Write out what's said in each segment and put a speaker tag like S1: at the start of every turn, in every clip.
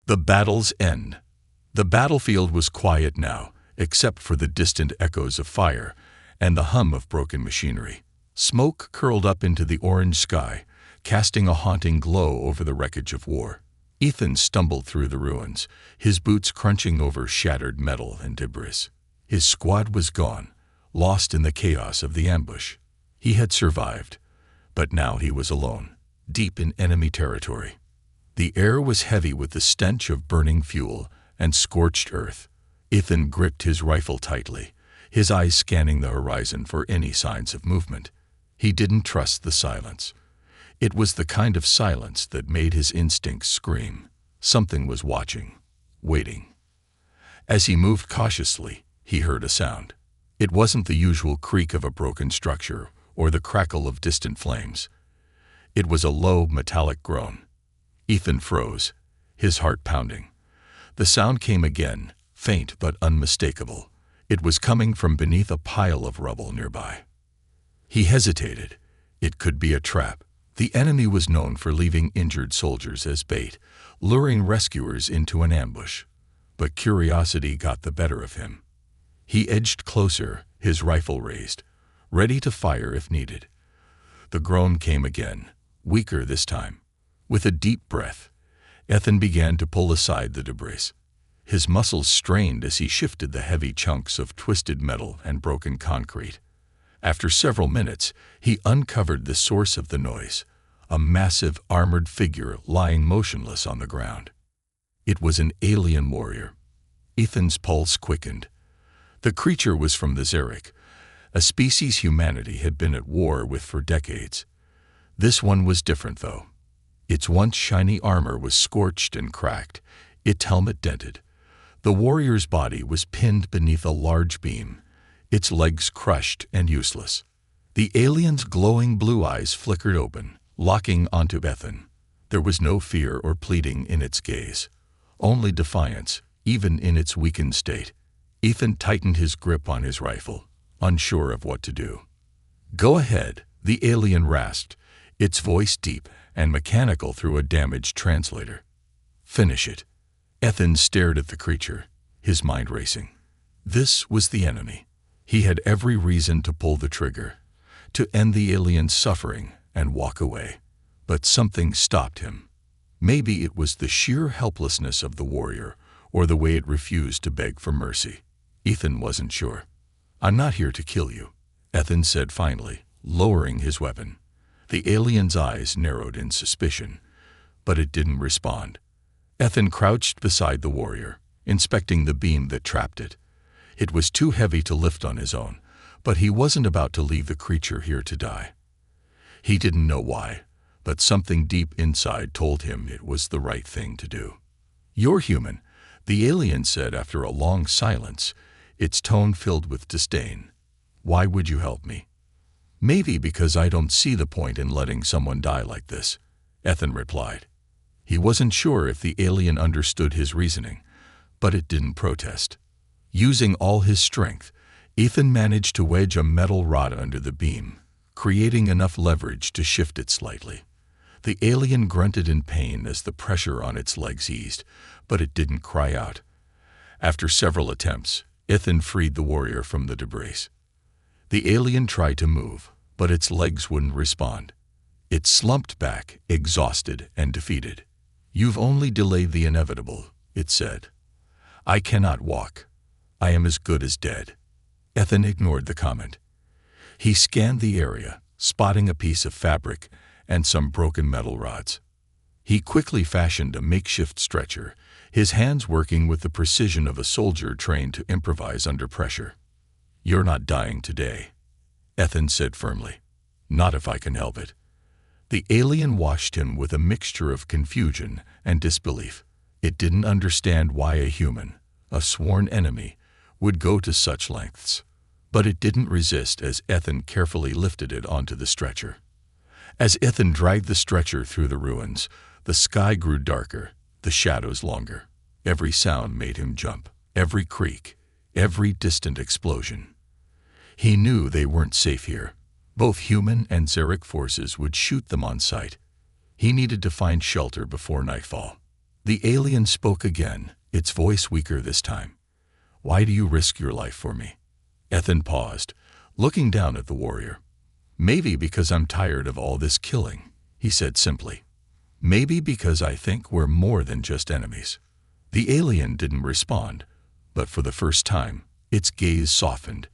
S1: The battle's end. The battlefield was quiet now, except for the distant echoes of fire and the hum of broken machinery. Smoke curled up into the orange sky, casting a haunting glow over the wreckage of war. Ethan stumbled through the ruins, his boots crunching over shattered metal and debris. His squad was gone, lost in the chaos of the ambush. He had survived, but now he was alone, deep in enemy territory. The air was heavy with the stench of burning fuel and scorched earth. Ethan gripped his rifle tightly, his eyes scanning the horizon for any signs of movement. He didn't trust the silence. It was the kind of silence that made his instincts scream. Something was watching, waiting. As he moved cautiously, he heard a sound. It wasn't the usual creak of a broken structure or the crackle of distant flames. It was a low, metallic groan. Ethan froze, his heart pounding. The sound came again, faint but unmistakable. It was coming from beneath a pile of rubble nearby. He hesitated. It could be a trap. The enemy was known for leaving injured soldiers as bait, luring rescuers into an ambush. But curiosity got the better of him. He edged closer, his rifle raised, ready to fire if needed. The groan came again, weaker this time. With a deep breath, Ethan began to pull aside the debris. His muscles strained as he shifted the heavy chunks of twisted metal and broken concrete. After several minutes, he uncovered the source of the noise, a massive armored figure lying motionless on the ground. It was an alien warrior. Ethan's pulse quickened. The creature was from the Xeric, a species humanity had been at war with for decades. This one was different, though. Its once shiny armor was scorched and cracked, its helmet dented. The warrior's body was pinned beneath a large beam, its legs crushed and useless. The alien's glowing blue eyes flickered open, locking onto Ethan. There was no fear or pleading in its gaze, only defiance, even in its weakened state. Ethan tightened his grip on his rifle, unsure of what to do. "Go ahead," the alien rasped, its voice deep and mechanical through a damaged translator. "Finish it." Ethan stared at the creature, his mind racing. This was the enemy. He had every reason to pull the trigger, to end the alien's suffering and walk away. But something stopped him. Maybe it was the sheer helplessness of the warrior, or the way it refused to beg for mercy. Ethan wasn't sure. "I'm not here to kill you," Ethan said finally, lowering his weapon. The alien's eyes narrowed in suspicion, but it didn't respond. Ethan crouched beside the warrior, inspecting the beam that trapped it. It was too heavy to lift on his own, but he wasn't about to leave the creature here to die. He didn't know why, but something deep inside told him it was the right thing to do. "You're human," the alien said after a long silence, its tone filled with disdain. "Why would you help me?" "Maybe because I don't see the point in letting someone die like this," Ethan replied. He wasn't sure if the alien understood his reasoning, but it didn't protest. Using all his strength, Ethan managed to wedge a metal rod under the beam, creating enough leverage to shift it slightly. The alien grunted in pain as the pressure on its legs eased, but it didn't cry out. After several attempts, Ethan freed the warrior from the debris. The alien tried to move, but its legs wouldn't respond. It slumped back, exhausted and defeated. "You've only delayed the inevitable," it said. "I cannot walk. I am as good as dead." Ethan ignored the comment. He scanned the area, spotting a piece of fabric and some broken metal rods. He quickly fashioned a makeshift stretcher, his hands working with the precision of a soldier trained to improvise under pressure. "You're not dying today," Ethan said firmly. "Not if I can help it." The alien watched him with a mixture of confusion and disbelief. It didn't understand why a human, a sworn enemy, would go to such lengths. But it didn't resist as Ethan carefully lifted it onto the stretcher. As Ethan dragged the stretcher through the ruins, the sky grew darker, the shadows longer. Every sound made him jump, every creak, every distant explosion. He knew they weren't safe here. Both human and Xeric forces would shoot them on sight. He needed to find shelter before nightfall. The alien spoke again, its voice weaker this time. "Why do you risk your life for me?" Ethan paused, looking down at the warrior. "Maybe because I'm tired of all this killing," he said simply. "Maybe because I think we're more than just enemies." The alien didn't respond, but for the first time, its gaze softened.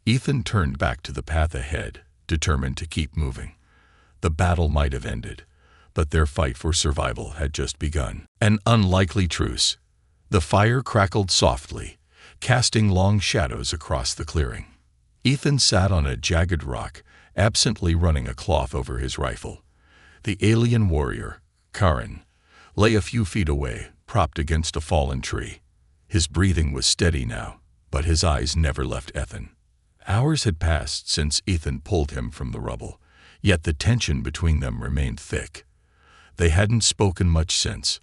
S1: Ethan turned back to the path ahead, determined to keep moving. The battle might have ended, but their fight for survival had just begun. An unlikely truce. The fire crackled softly, casting long shadows across the clearing. Ethan sat on a jagged rock, absently running a cloth over his rifle. The alien warrior, Karin, lay a few feet away, propped against a fallen tree. His breathing was steady now, but his eyes never left Ethan. Hours had passed since Ethan pulled him from the rubble, yet the tension between them remained thick. They hadn't spoken much since.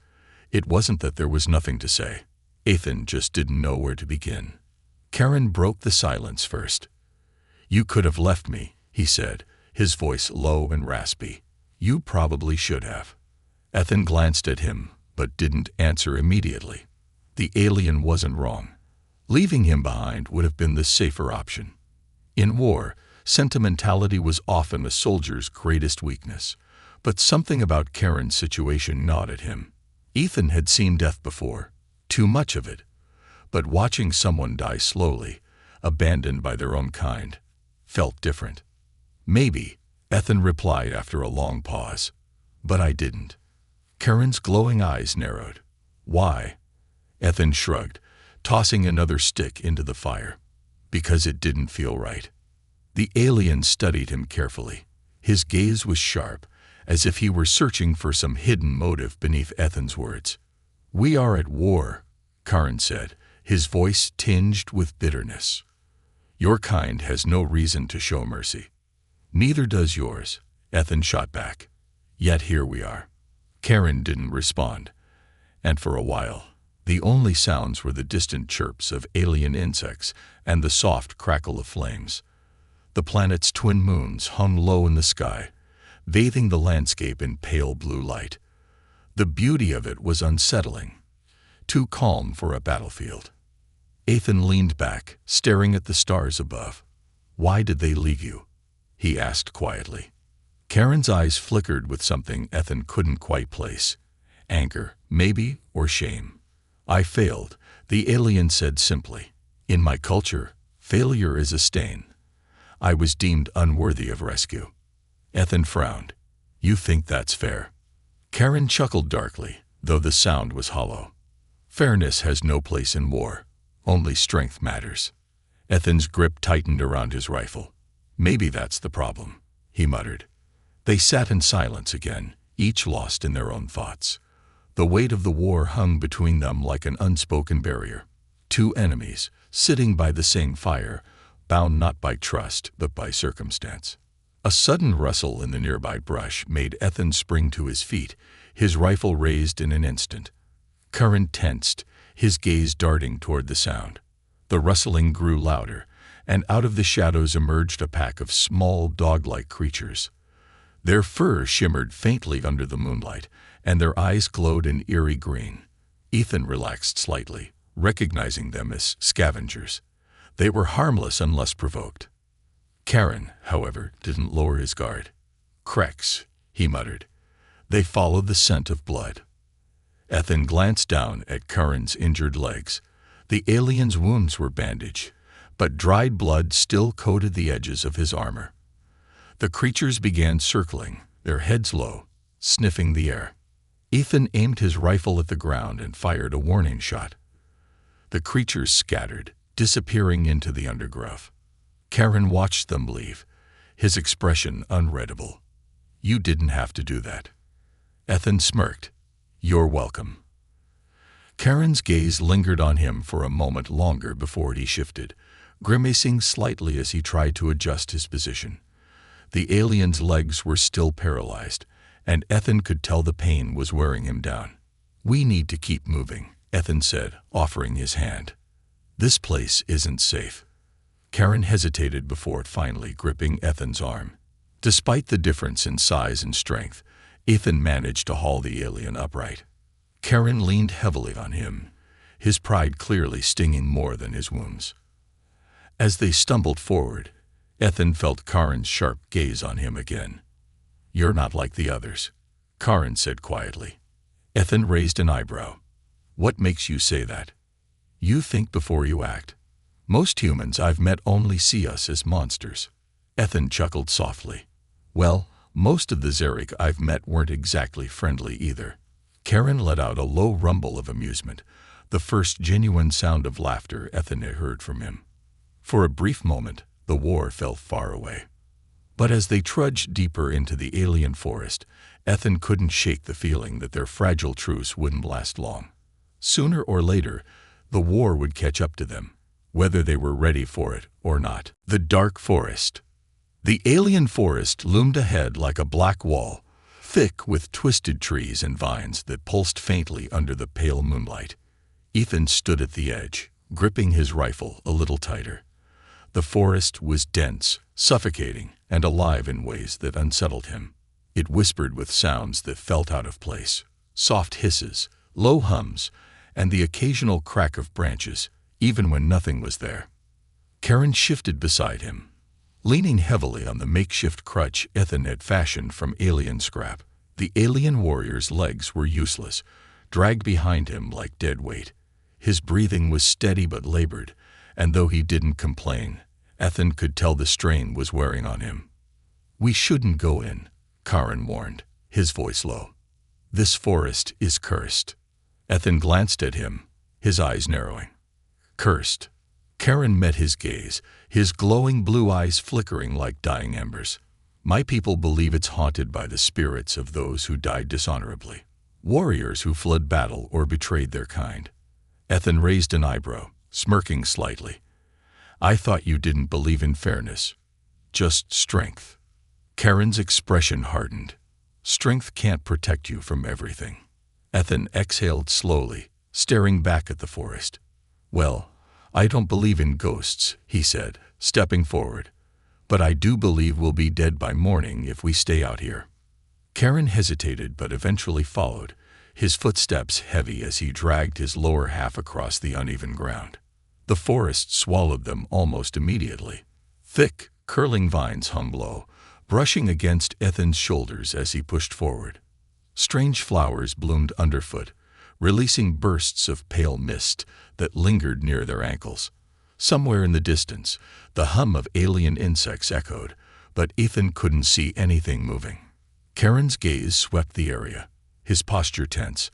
S1: It wasn't that there was nothing to say. Ethan just didn't know where to begin. Karin broke the silence first. "You could have left me," he said, his voice low and raspy. "You probably should have." Ethan glanced at him, but didn't answer immediately. The alien wasn't wrong. Leaving him behind would have been the safer option. In war, sentimentality was often a soldier's greatest weakness, but something about Karin's situation gnawed at him. Ethan had seen death before, too much of it, but watching someone die slowly, abandoned by their own kind, felt different. "Maybe," Ethan replied after a long pause. "But I didn't." Karin's glowing eyes narrowed. "Why?" Ethan shrugged, tossing another stick into the fire. "Because it didn't feel right." The alien studied him carefully. His gaze was sharp, as if he were searching for some hidden motive beneath Ethan's words. "We are at war," Karin said, his voice tinged with bitterness. "Your kind has no reason to show mercy." "Neither does yours," Ethan shot back. "Yet here we are." Karin didn't respond, and for a while, the only sounds were the distant chirps of alien insects and the soft crackle of flames. The planet's twin moons hung low in the sky, bathing the landscape in pale blue light. The beauty of it was unsettling, too calm for a battlefield. Ethan leaned back, staring at the stars above. "Why did they leave you?" he asked quietly. Karin's eyes flickered with something Ethan couldn't quite place. Anger, maybe, or shame. "I failed," the alien said simply. "In my culture, failure is a stain. I was deemed unworthy of rescue." Ethan frowned. "You think that's fair?" Karin chuckled darkly, though the sound was hollow. "Fairness has no place in war. Only strength matters." Ethan's grip tightened around his rifle. "Maybe that's the problem," he muttered. They sat in silence again, each lost in their own thoughts. The weight of the war hung between them like an unspoken barrier. Two enemies, sitting by the same fire, bound not by trust but by circumstance. A sudden rustle in the nearby brush made Ethan spring to his feet, his rifle raised in an instant. Karin tensed, his gaze darting toward the sound. The rustling grew louder, and out of the shadows emerged a pack of small, dog-like creatures. Their fur shimmered faintly under the moonlight, and their eyes glowed an eerie green. Ethan relaxed slightly, recognizing them as scavengers. They were harmless unless provoked. Karin, however, didn't lower his guard. "Creks," he muttered. "They follow the scent of blood." Ethan glanced down at Karin's injured legs. The alien's wounds were bandaged, but dried blood still coated the edges of his armor. The creatures began circling, their heads low, sniffing the air. Ethan aimed his rifle at the ground and fired a warning shot. The creatures scattered, disappearing into the undergrowth. Karin watched them leave, his expression unreadable. "You didn't have to do that." Ethan smirked. "You're welcome." Karin's gaze lingered on him for a moment longer before he shifted, grimacing slightly as he tried to adjust his position. The alien's legs were still paralyzed, and Ethan could tell the pain was wearing him down. "We need to keep moving," Ethan said, offering his hand. "This place isn't safe." Karin hesitated before finally gripping Ethan's arm. Despite the difference in size and strength, Ethan managed to haul the alien upright. Karen leaned heavily on him, his pride clearly stinging more than his wounds. As they stumbled forward, Ethan felt Karen's sharp gaze on him again. "You're not like the others," Karen said quietly. Ethan raised an eyebrow. "What makes you say that?" "You think before you act. Most humans I've met only see us as monsters." Ethan chuckled softly. "Well, most of the Zarek I've met weren't exactly friendly either." Karen let out a low rumble of amusement, the first genuine sound of laughter Ethan had heard from him. For a brief moment, the war felt far away. But as they trudged deeper into the alien forest, Ethan couldn't shake the feeling that their fragile truce wouldn't last long. Sooner or later, the war would catch up to them, whether they were ready for it or not. The dark forest. The alien forest loomed ahead like a black wall, thick with twisted trees and vines that pulsed faintly under the pale moonlight. Ethan stood at the edge, gripping his rifle a little tighter. The forest was dense, suffocating, and alive in ways that unsettled him. It whispered with sounds that felt out of place, soft hisses, low hums, and the occasional crack of branches, even when nothing was there. Karen shifted beside him, leaning heavily on the makeshift crutch Ethan had fashioned from alien scrap. The alien warrior's legs were useless, dragged behind him like dead weight. His breathing was steady but labored, and though he didn't complain, Ethan could tell the strain was wearing on him. "We shouldn't go in," Karen warned, his voice low. "This forest is cursed." Ethan glanced at him, his eyes narrowing. "Cursed?" Karen met his gaze, his glowing blue eyes flickering like dying embers. "My people believe it's haunted by the spirits of those who died dishonorably, warriors who fled battle or betrayed their kind." Ethan raised an eyebrow, smirking slightly. "I thought you didn't believe in fairness, just strength." Karen's expression hardened. "Strength can't protect you from everything." Ethan exhaled slowly, staring back at the forest. "Well, I don't believe in ghosts," he said, stepping forward. "But I do believe we'll be dead by morning if we stay out here." Karen hesitated but eventually followed, his footsteps heavy as he dragged his lower half across the uneven ground. The forest swallowed them almost immediately. Thick, curling vines hung low, brushing against Ethan's shoulders as he pushed forward. Strange flowers bloomed underfoot, releasing bursts of pale mist that lingered near their ankles. Somewhere in the distance, the hum of alien insects echoed, but Ethan couldn't see anything moving. Karen's gaze swept the area, his posture tense.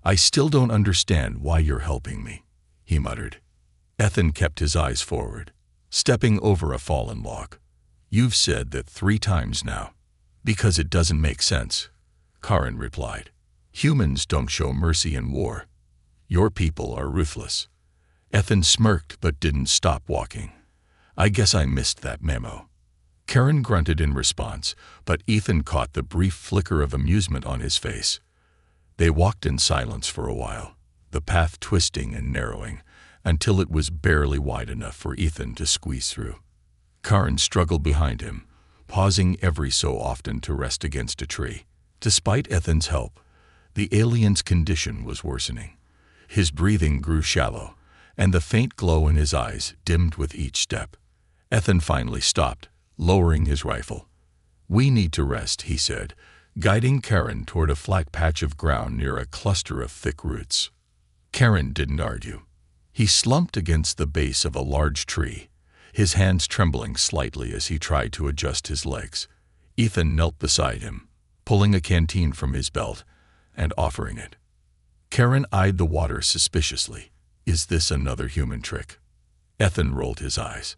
S1: "I still don't understand why you're helping me," he muttered. Ethan kept his eyes forward, stepping over a fallen log. "You've said that 3 times now." "Because it doesn't make sense," Karen replied. "Humans don't show mercy in war. Your people are ruthless." Ethan smirked but didn't stop walking. "I guess I missed that memo." Karen grunted in response, but Ethan caught the brief flicker of amusement on his face. They walked in silence for a while, the path twisting and narrowing, until it was barely wide enough for Ethan to squeeze through. Karen struggled behind him, pausing every so often to rest against a tree. Despite Ethan's help, the alien's condition was worsening. His breathing grew shallow, and the faint glow in his eyes dimmed with each step. Ethan finally stopped, lowering his rifle. "We need to rest," he said, guiding Karen toward a flat patch of ground near a cluster of thick roots. Karen didn't argue. He slumped against the base of a large tree, his hands trembling slightly as he tried to adjust his legs. Ethan knelt beside him, pulling a canteen from his belt and offering it. Karen eyed the water suspiciously. "Is this another human trick?" Ethan rolled his eyes.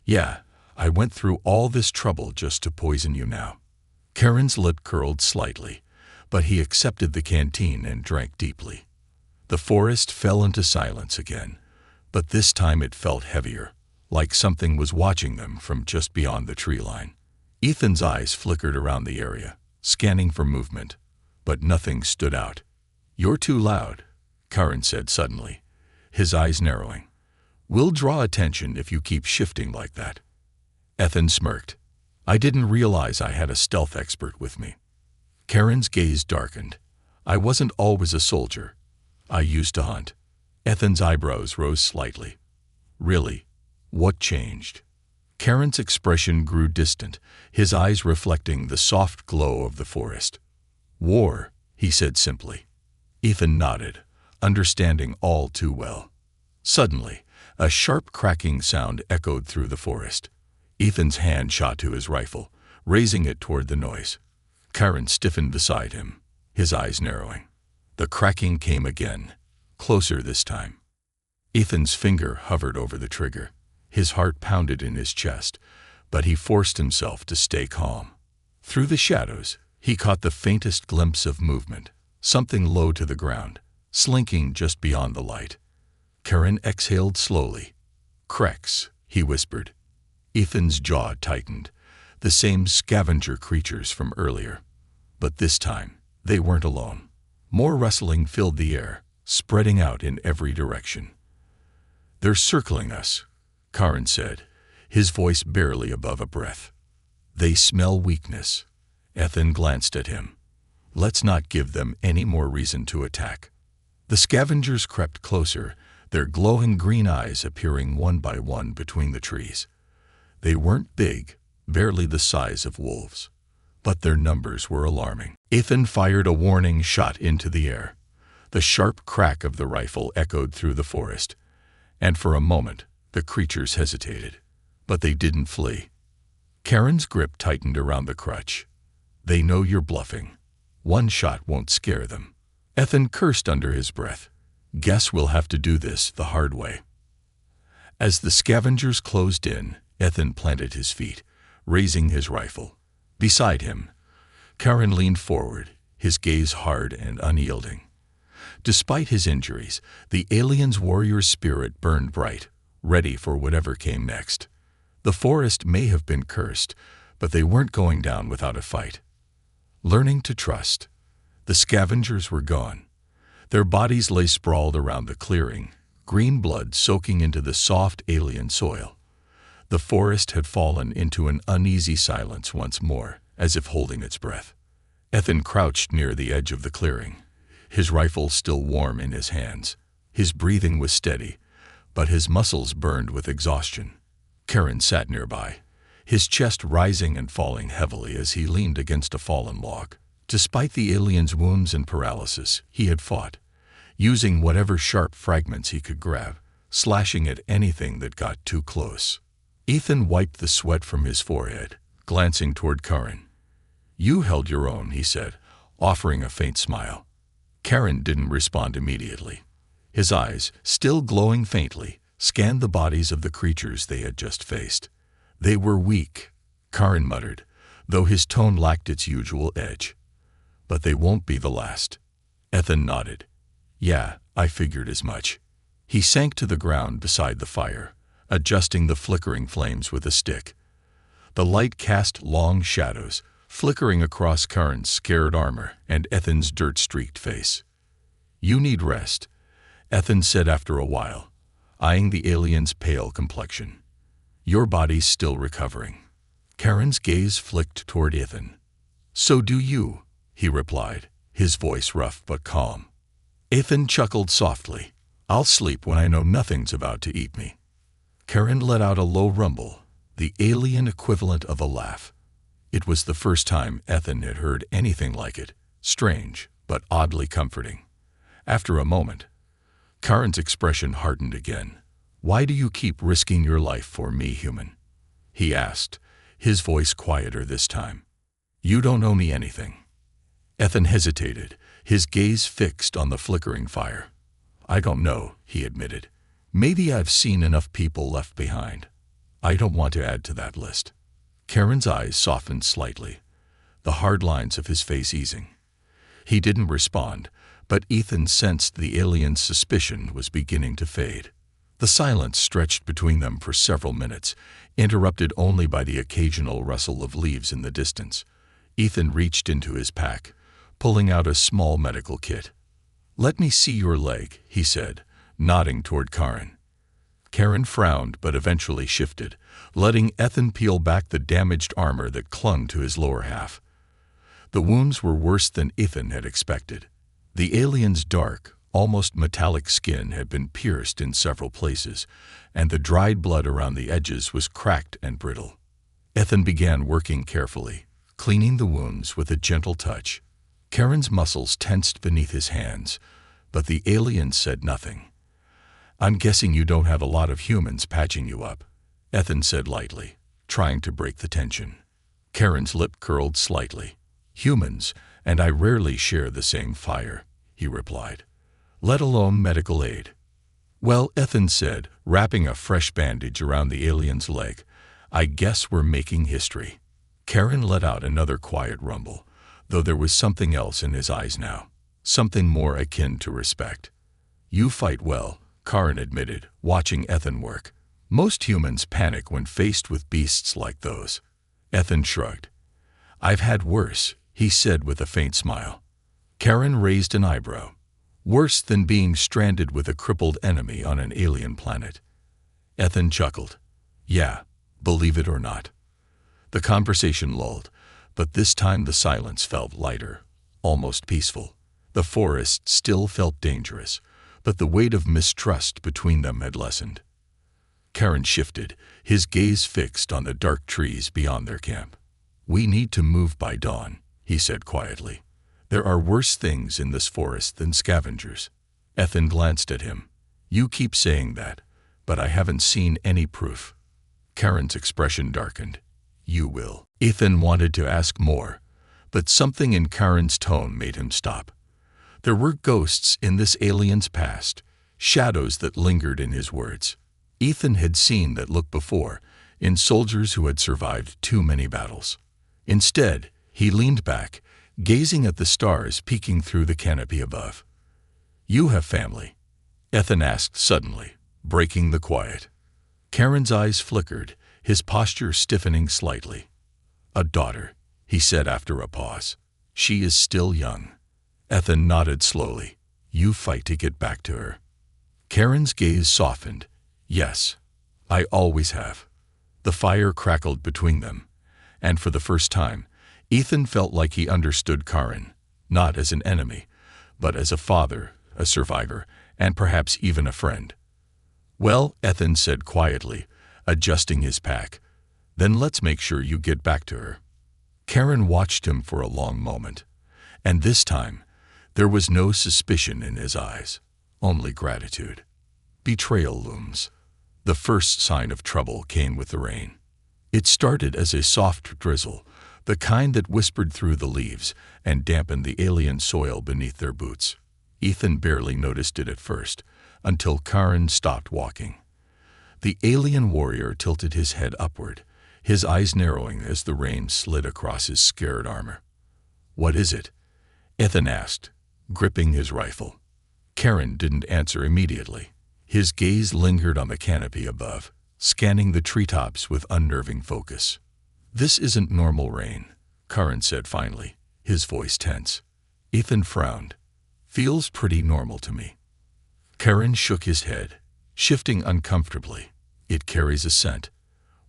S1: "Yeah, I went through all this trouble just to poison you now." Karen's lip curled slightly, but he accepted the canteen and drank deeply. The forest fell into silence again, but this time it felt heavier, like something was watching them from just beyond the tree line. Ethan's eyes flickered around the area, scanning for movement, but nothing stood out. "You're too loud," Karen said suddenly, his eyes narrowing. "We'll draw attention if you keep shifting like that." Ethan smirked. "I didn't realize I had a stealth expert with me." Karen's gaze darkened. "I wasn't always a soldier," I used to hunt. Ethan's eyebrows rose slightly. Really? What changed? Karen's expression grew distant, his eyes reflecting the soft glow of the forest. War, he said simply. Ethan nodded, understanding all too well. Suddenly, a sharp cracking sound echoed through the forest. Ethan's hand shot to his rifle, raising it toward the noise. Karen stiffened beside him, his eyes narrowing. The cracking came again, closer this time. Ethan's finger hovered over the trigger. His heart pounded in his chest, but he forced himself to stay calm. Through the shadows, he caught the faintest glimpse of movement, something low to the ground, slinking just beyond the light. Karen exhaled slowly. "Krex," he whispered. Ethan's jaw tightened, the same scavenger creatures from earlier. But this time, they weren't alone. More rustling filled the air, spreading out in every direction. "They're circling us," Karen said, his voice barely above a breath. "They smell weakness." Ethan glanced at him. "Let's not give them any more reason to attack." The scavengers crept closer, their glowing green eyes appearing one by one between the trees. They weren't big, barely the size of wolves, but their numbers were alarming. Ethan fired a warning shot into the air. The sharp crack of the rifle echoed through the forest, and for a moment, the creatures hesitated, but they didn't flee. Karen's grip tightened around the crutch. "They know you're bluffing. One shot won't scare them." Ethan cursed under his breath. "Guess we'll have to do this the hard way." As the scavengers closed in, Ethan planted his feet, raising his rifle. Beside him, Karen leaned forward, his gaze hard and unyielding. Despite his injuries, the alien's warrior spirit burned bright, ready for whatever came next. The forest may have been cursed, but they weren't going down without a fight. Learning to trust. The scavengers were gone. Their bodies lay sprawled around the clearing, green blood soaking into the soft alien soil. The forest had fallen into an uneasy silence once more, as if holding its breath. Ethan crouched near the edge of the clearing, his rifle still warm in his hands. His breathing was steady, but his muscles burned with exhaustion. Karen sat nearby, his chest rising and falling heavily as he leaned against a fallen log. Despite the alien's wounds and paralysis, he had fought, using whatever sharp fragments he could grab, slashing at anything that got too close. Ethan wiped the sweat from his forehead, glancing toward Karen. "You held your own," he said, offering a faint smile. Karen didn't respond immediately. His eyes, still glowing faintly, scanned the bodies of the creatures they had just faced. "They were weak," Karen muttered, though his tone lacked its usual edge. "But they won't be the last." Ethan nodded. "Yeah, I figured as much." He sank to the ground beside the fire, adjusting the flickering flames with a stick. The light cast long shadows, flickering across Karen's scared armor and Ethan's dirt-streaked face. "You need rest," Ethan said after a while, eyeing the alien's pale complexion. "Your body's still recovering." Karen's gaze flicked toward Ethan. "So do you," he replied, his voice rough but calm. Ethan chuckled softly. "I'll sleep when I know nothing's about to eat me." Karen let out a low rumble, the alien equivalent of a laugh. It was the first time Ethan had heard anything like it, strange but oddly comforting. After a moment, Karen's expression hardened again. "Why do you keep risking your life for me, human?" he asked, his voice quieter this time. "You don't owe me anything." Ethan hesitated, his gaze fixed on the flickering fire. "I don't know," he admitted. "Maybe I've seen enough people left behind. I don't want to add to that list." Karen's eyes softened slightly, the hard lines of his face easing. He didn't respond, but Ethan sensed the alien's suspicion was beginning to fade. The silence stretched between them for several minutes, interrupted only by the occasional rustle of leaves in the distance. Ethan reached into his pack, pulling out a small medical kit. "Let me see your leg," he said, nodding toward Karen. Karen frowned but eventually shifted, letting Ethan peel back the damaged armor that clung to his lower half. The wounds were worse than Ethan had expected. The alien's dark, Almost metallic skin had been pierced in several places, and the dried blood around the edges was cracked and brittle. Ethan began working carefully, cleaning the wounds with a gentle touch. Karen's muscles tensed beneath his hands, but the alien said nothing. "I'm guessing you don't have a lot of humans patching you up," Ethan said lightly, trying to break the tension. Karen's lip curled slightly. "Humans, and I rarely share the same fire," he replied. "Let alone medical aid." "Well," Ethan said, wrapping a fresh bandage around the alien's leg, "I guess we're making history." Karen let out another quiet rumble, though there was something else in his eyes now, something more akin to respect. "You fight well," Karen admitted, watching Ethan work. "Most humans panic when faced with beasts like those." Ethan shrugged. "I've had worse," he said with a faint smile. Karen raised an eyebrow. "Worse than being stranded with a crippled enemy on an alien planet." Ethan chuckled. "Yeah, believe it or not." The conversation lulled, but this time the silence felt lighter, almost peaceful. The forest still felt dangerous, but the weight of mistrust between them had lessened. Karen shifted, his gaze fixed on the dark trees beyond their camp. "We need to move by dawn," he said quietly. "There are worse things in this forest than scavengers." Ethan glanced at him. "You keep saying that, but I haven't seen any proof." Karen's expression darkened. "You will." Ethan wanted to ask more, but something in Karen's tone made him stop. There were ghosts in this alien's past, shadows that lingered in his words. Ethan had seen that look before, in soldiers who had survived too many battles. Instead, he leaned back, gazing at the stars peeking through the canopy above. "You have family?" Ethan asked suddenly, breaking the quiet. Karen's eyes flickered, his posture stiffening slightly. "A daughter," he said after a pause. "She is still young." Ethan nodded slowly. "You fight to get back to her." Karen's gaze softened. "Yes, I always have." The fire crackled between them, and for the first time, Ethan felt like he understood Karen, not as an enemy, but as a father, a survivor, and perhaps even a friend. "Well," Ethan said quietly, adjusting his pack, "then let's make sure you get back to her." Karen watched him for a long moment, and this time, there was no suspicion in his eyes, only gratitude. Betrayal looms. The first sign of trouble came with the rain. It started as a soft drizzle, the kind that whispered through the leaves and dampened the alien soil beneath their boots. Ethan barely noticed it at first, until Karen stopped walking. The alien warrior tilted his head upward, his eyes narrowing as the rain slid across his scared armor. "What is it?" Ethan asked, gripping his rifle. Karen didn't answer immediately. His gaze lingered on the canopy above, scanning the treetops with unnerving focus. "This isn't normal rain," Karen said finally, his voice tense. Ethan frowned. "Feels pretty normal to me." Karen shook his head, shifting uncomfortably. "It carries a scent.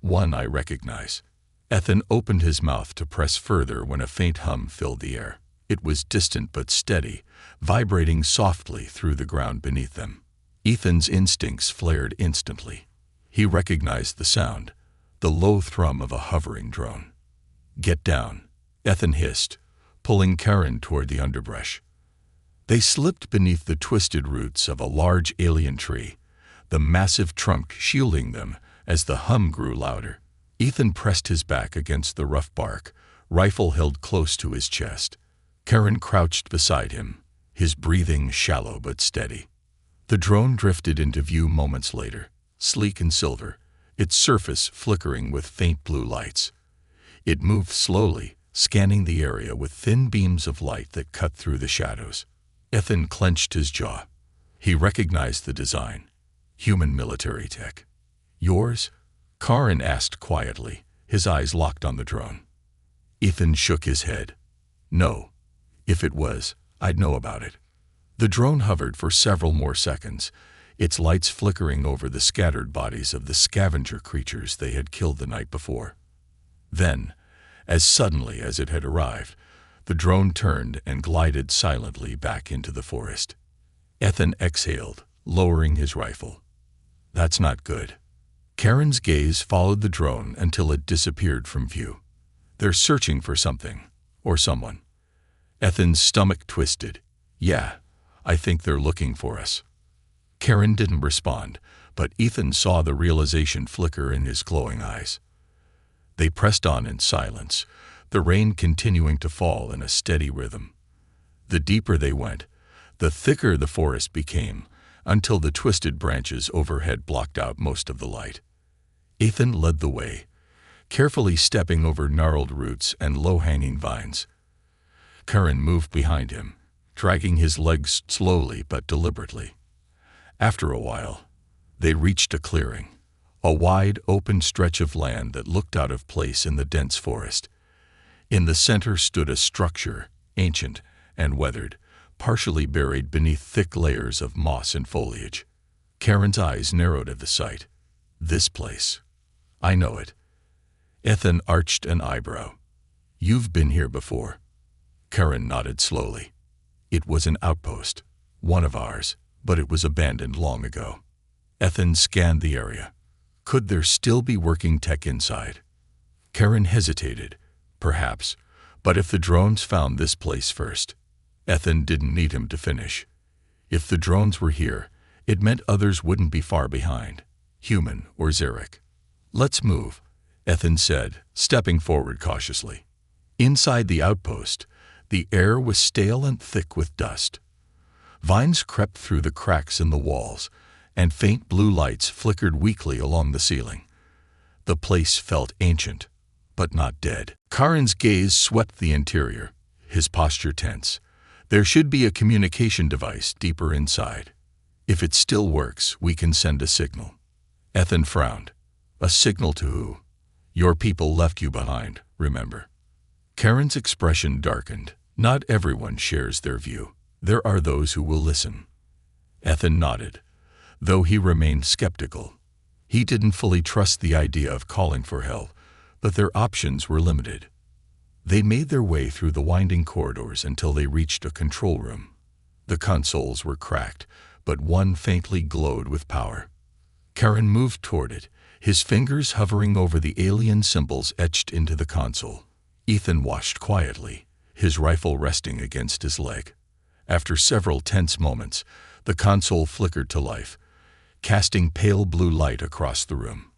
S1: One I recognize." Ethan opened his mouth to press further when a faint hum filled the air. It was distant but steady, vibrating softly through the ground beneath them. Ethan's instincts flared instantly. He recognized the sound, the low thrum of a hovering drone. "Get down," Ethan hissed, pulling Karen toward the underbrush. They slipped beneath the twisted roots of a large alien tree, the massive trunk shielding them as the hum grew louder. Ethan pressed his back against the rough bark, rifle held close to his chest. Karen crouched beside him, his breathing shallow but steady. The drone drifted into view moments later, sleek and silver, its surface flickering with faint blue lights. It moved slowly, scanning the area with thin beams of light that cut through the shadows. Ethan clenched his jaw. He recognized the design. Human military tech. "Yours?" Karen asked quietly, his eyes locked on the drone. Ethan shook his head. "No. If it was, I'd know about it." The drone hovered for several more seconds, its lights flickering over the scattered bodies of the scavenger creatures they had killed the night before. Then, as suddenly as it had arrived, the drone turned and glided silently back into the forest. Ethan exhaled, lowering his rifle. That's not good. Karen's gaze followed the drone until it disappeared from view. They're searching for something, or someone. Ethan's stomach twisted. Yeah, I think they're looking for us. Karen didn't respond, but Ethan saw the realization flicker in his glowing eyes. They pressed on in silence, the rain continuing to fall in a steady rhythm. The deeper they went, the thicker the forest became, until the twisted branches overhead blocked out most of the light. Ethan led the way, carefully stepping over gnarled roots and low-hanging vines. Karen moved behind him, dragging his legs slowly but deliberately. After a while, they reached a clearing, a wide, open stretch of land that looked out of place in the dense forest. In the center stood a structure, ancient and weathered, partially buried beneath thick layers of moss and foliage. Karen's eyes narrowed at the sight. This place. I know it. Ethan arched an eyebrow. You've been here before. Karen nodded slowly. It was an outpost, one of ours, but it was abandoned long ago. Ethan scanned the area. Could there still be working tech inside? Karen hesitated. Perhaps, but if the drones found this place first. Ethan didn't need him to finish. If the drones were here, it meant others wouldn't be far behind, human or Xeric. Let's move, Ethan said, stepping forward cautiously. Inside the outpost, the air was stale and thick with dust. Vines crept through the cracks in the walls, and faint blue lights flickered weakly along the ceiling. The place felt ancient, but not dead. Karen's gaze swept the interior, his posture tense. There should be a communication device deeper inside. If it still works, we can send a signal. Ethan frowned. A signal to who? Your people left you behind, remember? Karen's expression darkened. Not everyone shares their view. There are those who will listen. Ethan nodded, though he remained skeptical. He didn't fully trust the idea of calling for help, but their options were limited. They made their way through the winding corridors until they reached a control room. The consoles were cracked, but one faintly glowed with power. Karen moved toward it, his fingers hovering over the alien symbols etched into the console. Ethan watched quietly, his rifle resting against his leg. After several tense moments, the console flickered to life, casting pale blue light across the room.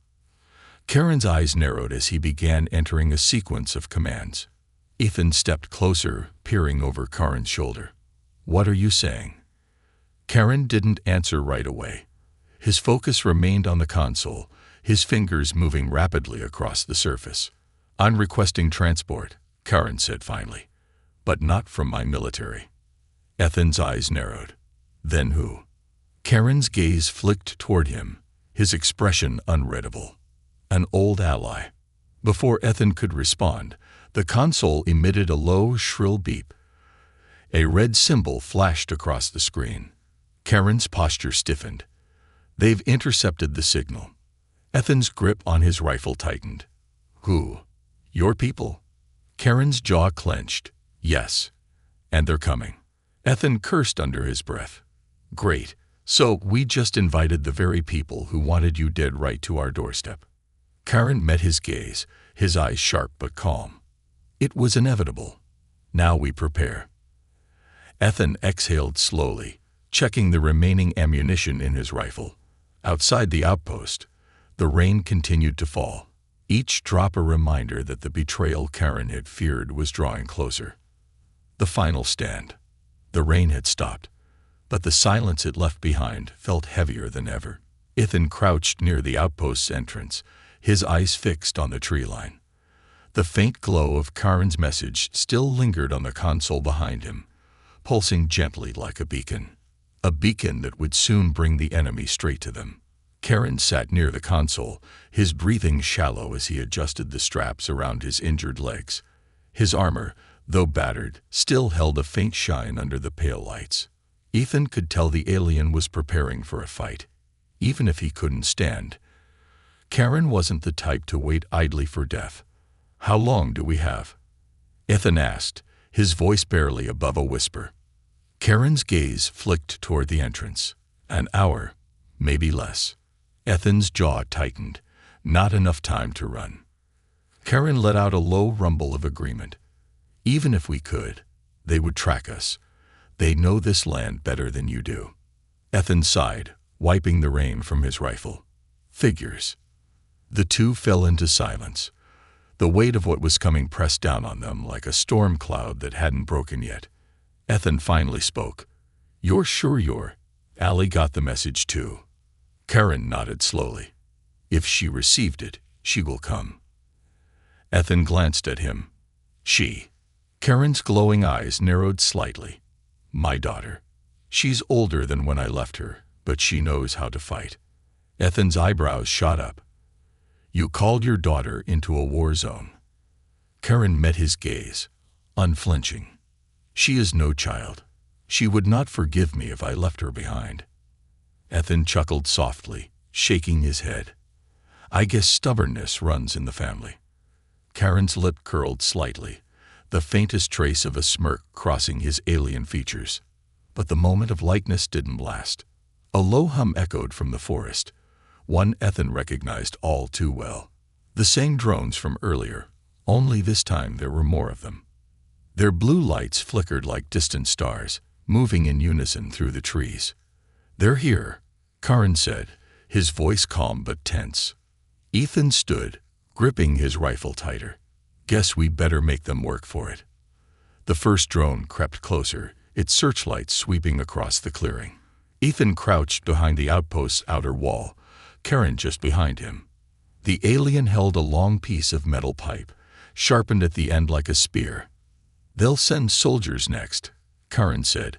S1: Karen's eyes narrowed as he began entering a sequence of commands. Ethan stepped closer, peering over Karen's shoulder. What are you saying? Karen didn't answer right away. His focus remained on the console, his fingers moving rapidly across the surface. I'm requesting transport, Karen said finally, but not from my military. Ethan's eyes narrowed. Then who? Karen's gaze flicked toward him, his expression unreadable. An old ally. Before Ethan could respond, the console emitted a low, shrill beep. A red symbol flashed across the screen. Karen's posture stiffened. They've intercepted the signal. Ethan's grip on his rifle tightened. Who? Your people? Karen's jaw clenched. Yes. And they're coming. Ethan cursed under his breath. Great. So we just invited the very people who wanted you dead right to our doorstep. Karen met his gaze, his eyes sharp but calm. It was inevitable. Now we prepare. Ethan exhaled slowly, checking the remaining ammunition in his rifle. Outside the outpost, the rain continued to fall, each drop a reminder that the betrayal Karen had feared was drawing closer. The final stand. The rain had stopped, but the silence it left behind felt heavier than ever. Ethan crouched near the outpost's entrance, his eyes fixed on the tree line. The faint glow of Karen's message still lingered on the console behind him, pulsing gently like a beacon that would soon bring the enemy straight to them. Karen sat near the console, his breathing shallow as he adjusted the straps around his injured legs. His armor, though battered, still held a faint shine under the pale lights. Ethan could tell the alien was preparing for a fight, even if he couldn't stand. Karen wasn't the type to wait idly for death. How long do we have? Ethan asked, his voice barely above a whisper. Karen's gaze flicked toward the entrance. An hour, maybe less. Ethan's jaw tightened. Not enough time to run. Karen let out a low rumble of agreement. Even if we could, they would track us. They know this land better than you do. Ethan sighed, wiping the rain from his rifle. Figures. The two fell into silence. The weight of what was coming pressed down on them like a storm cloud that hadn't broken yet. Ethan finally spoke. You're sure you're? Allie got the message too. Karen nodded slowly. If she received it, she will come. Ethan glanced at him. She. Karen's glowing eyes narrowed slightly. My daughter. She's older than when I left her, but she knows how to fight. Ethan's eyebrows shot up. You called your daughter into a war zone. Karen met his gaze, unflinching. She is no child. She would not forgive me if I left her behind. Ethan chuckled softly, shaking his head. I guess stubbornness runs in the family. Karen's lip curled slightly, the faintest trace of a smirk crossing his alien features. But the moment of likeness didn't last. A low hum echoed from the forest, one Ethan recognized all too well. The same drones from earlier, only this time there were more of them. Their blue lights flickered like distant stars, moving in unison through the trees. They're here, Karen said, his voice calm but tense. Ethan stood, gripping his rifle tighter. Guess we better make them work for it. The first drone crept closer, its searchlights sweeping across the clearing. Ethan crouched behind the outpost's outer wall, Karen just behind him. The alien held a long piece of metal pipe, sharpened at the end like a spear. They'll send soldiers next, Karen said,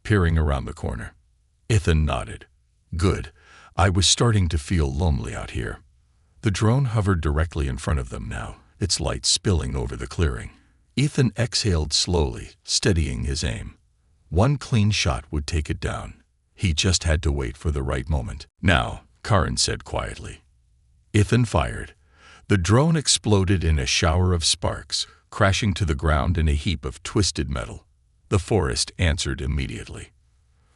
S1: peering around the corner. Ethan nodded. Good. I was starting to feel lonely out here. The drone hovered directly in front of them now, its light spilling over the clearing. Ethan exhaled slowly, steadying his aim. One clean shot would take it down. He just had to wait for the right moment. Now, Karen said quietly. Ethan fired. The drone exploded in a shower of sparks, crashing to the ground in a heap of twisted metal. The forest answered immediately.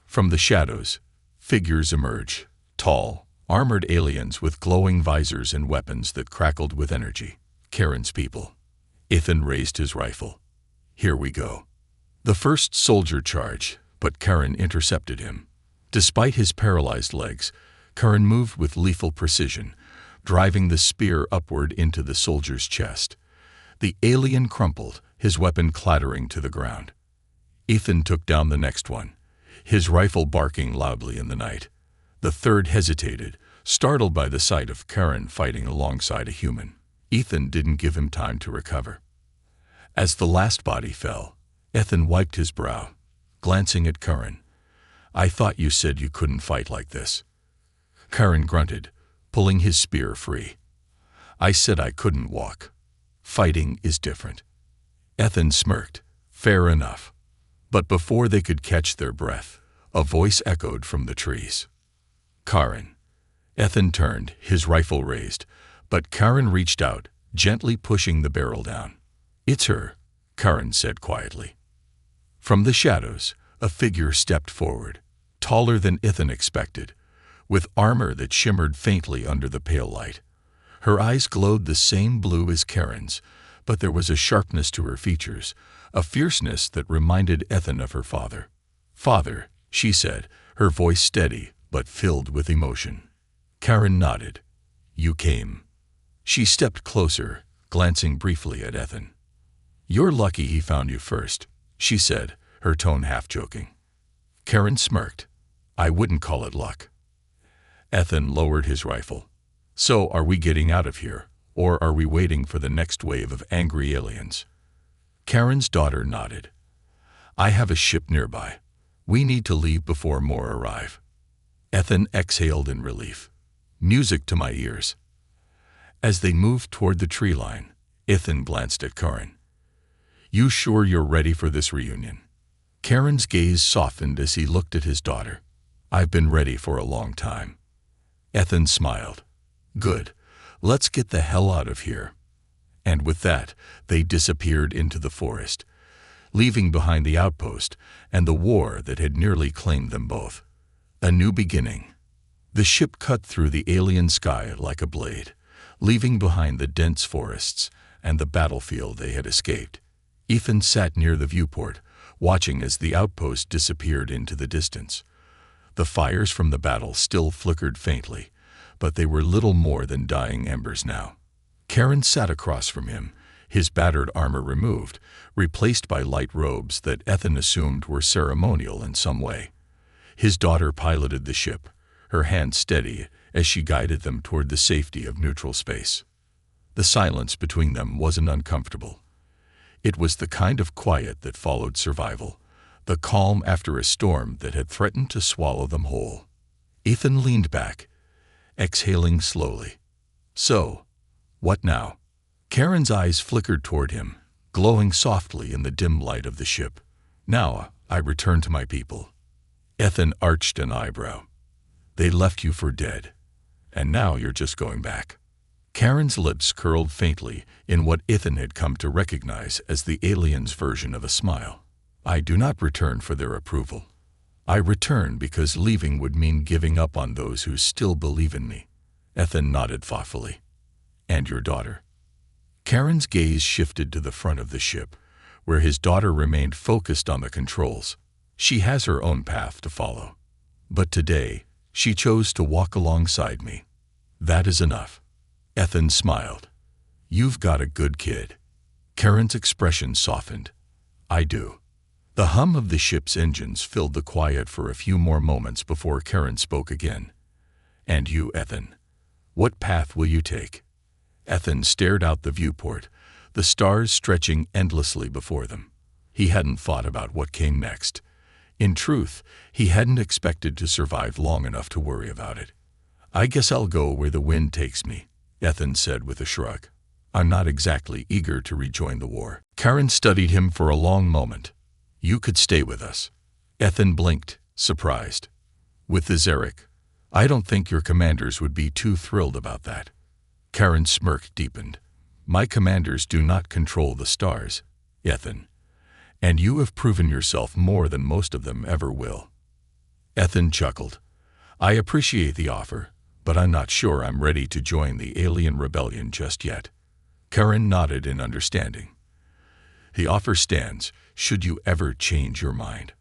S1: From the shadows, figures emerged, tall, armored aliens with glowing visors and weapons that crackled with energy. Karen's people. Ethan raised his rifle. Here we go. The first soldier charged, but Karen intercepted him. Despite his paralyzed legs, Karen moved with lethal precision, driving the spear upward into the soldier's chest. The alien crumpled, his weapon clattering to the ground. Ethan took down the next one, his rifle barking loudly in the night. The third hesitated, startled by the sight of Karen fighting alongside a human. Ethan didn't give him time to recover. As the last body fell, Ethan wiped his brow, glancing at Karen. I thought you said you couldn't fight like this. Karen grunted, pulling his spear free. I said I couldn't walk. Fighting is different. Ethan smirked. Fair enough. But before they could catch their breath, a voice echoed from the trees. Karen. Ethan turned, his rifle raised, but Karen reached out, gently pushing the barrel down. It's her, Karen said quietly. From the shadows, a figure stepped forward, taller than Ethan expected, with armor that shimmered faintly under the pale light. Her eyes glowed the same blue as Karen's, but there was a sharpness to her features, a fierceness that reminded Ethan of her father. Father, she said, her voice steady but filled with emotion. Karen nodded. You came. She stepped closer, glancing briefly at Ethan. You're lucky he found you first, she said, her tone half-joking. Karen smirked. I wouldn't call it luck. Ethan lowered his rifle. So are we getting out of here, or are we waiting for the next wave of angry aliens? Karen's daughter nodded. I have a ship nearby. We need to leave before more arrive. Ethan exhaled in relief. Music to my ears. As they moved toward the tree line, Ethan glanced at Karen. You sure you're ready for this reunion? Karen's gaze softened as he looked at his daughter. I've been ready for a long time. Ethan smiled. Good. Let's get the hell out of here. And with that, they disappeared into the forest, leaving behind the outpost and the war that had nearly claimed them both. A new beginning. The ship cut through the alien sky like a blade, leaving behind the dense forests and the battlefield they had escaped. Ethan sat near the viewport, watching as the outpost disappeared into the distance. The fires from the battle still flickered faintly, but they were little more than dying embers now. Karen sat across from him, his battered armor removed, replaced by light robes that Ethan assumed were ceremonial in some way. His daughter piloted the ship, her hand steady as she guided them toward the safety of neutral space. The silence between them wasn't uncomfortable. It was the kind of quiet that followed survival, the calm after a storm that had threatened to swallow them whole. Ethan leaned back, exhaling slowly. So, what now? Karen's eyes flickered toward him, glowing softly in the dim light of the ship. Now, I return to my people. Ethan arched an eyebrow. They left you for dead, and now you're just going back. Karen's lips curled faintly in what Ethan had come to recognize as the alien's version of a smile. I do not return for their approval. I return because leaving would mean giving up on those who still believe in me. Ethan nodded thoughtfully. And your daughter? Karen's gaze shifted to the front of the ship, where his daughter remained focused on the controls. She has her own path to follow. But today, she chose to walk alongside me. That is enough. Ethan smiled. You've got a good kid. Karen's expression softened. I do. The hum of the ship's engines filled the quiet for a few more moments before Karen spoke again. And you, Ethan? What path will you take? Ethan stared out the viewport, the stars stretching endlessly before them. He hadn't thought about what came next. In truth, he hadn't expected to survive long enough to worry about it. I guess I'll go where the wind takes me, Ethan said with a shrug. I'm not exactly eager to rejoin the war. Karen studied him for a long moment. You could stay with us. Ethan blinked, surprised. With the Zarek, I don't think your commanders would be too thrilled about that. Karen's smirk deepened. My commanders do not control the stars, Ethan. And you have proven yourself more than most of them ever will. Ethan chuckled. I appreciate the offer, but I'm not sure I'm ready to join the alien rebellion just yet. Karen nodded in understanding. The offer stands, should you ever change your mind.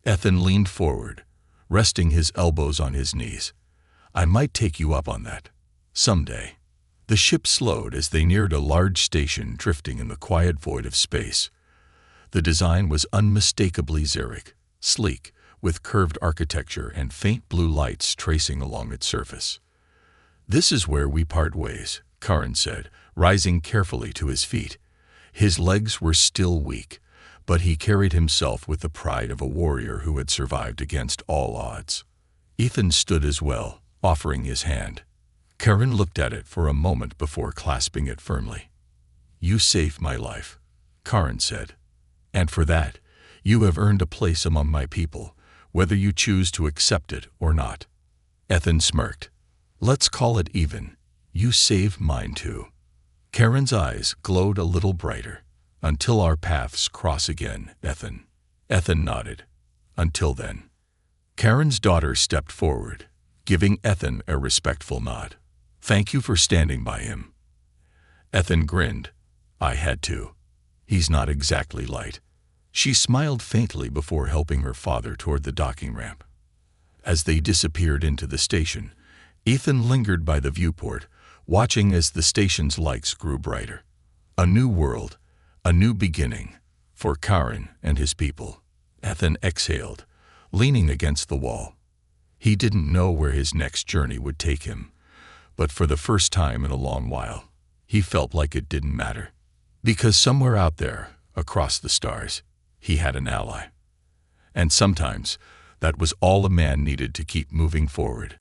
S1: Ethan leaned forward, resting his elbows on his knees. I might take you up on that. Someday. The ship slowed as they neared a large station drifting in the quiet void of space. The design was unmistakably Zarek, sleek, with curved architecture and faint blue lights tracing along its surface. This is where we part ways, Karen said, rising carefully to his feet. His legs were still weak, but he carried himself with the pride of a warrior who had survived against all odds. Ethan stood as well, offering his hand. Karen looked at it for a moment before clasping it firmly. You saved my life, Karen said. And for that, you have earned a place among my people, whether you choose to accept it or not. Ethan smirked. Let's call it even. You saved mine too. Karen's eyes glowed a little brighter. Until our paths cross again, Ethan. Ethan nodded. Until then. Karen's daughter stepped forward, giving Ethan a respectful nod. Thank you for standing by him. Ethan grinned. I had to. He's not exactly light. She smiled faintly before helping her father toward the docking ramp. As they disappeared into the station, Ethan lingered by the viewport, watching as the station's lights grew brighter. A new world, a new beginning, for Karen and his people. Ethan exhaled, leaning against the wall. He didn't know where his next journey would take him, but for the first time in a long while, he felt like it didn't matter. Because somewhere out there, across the stars, he had an ally. And sometimes, that was all a man needed to keep moving forward.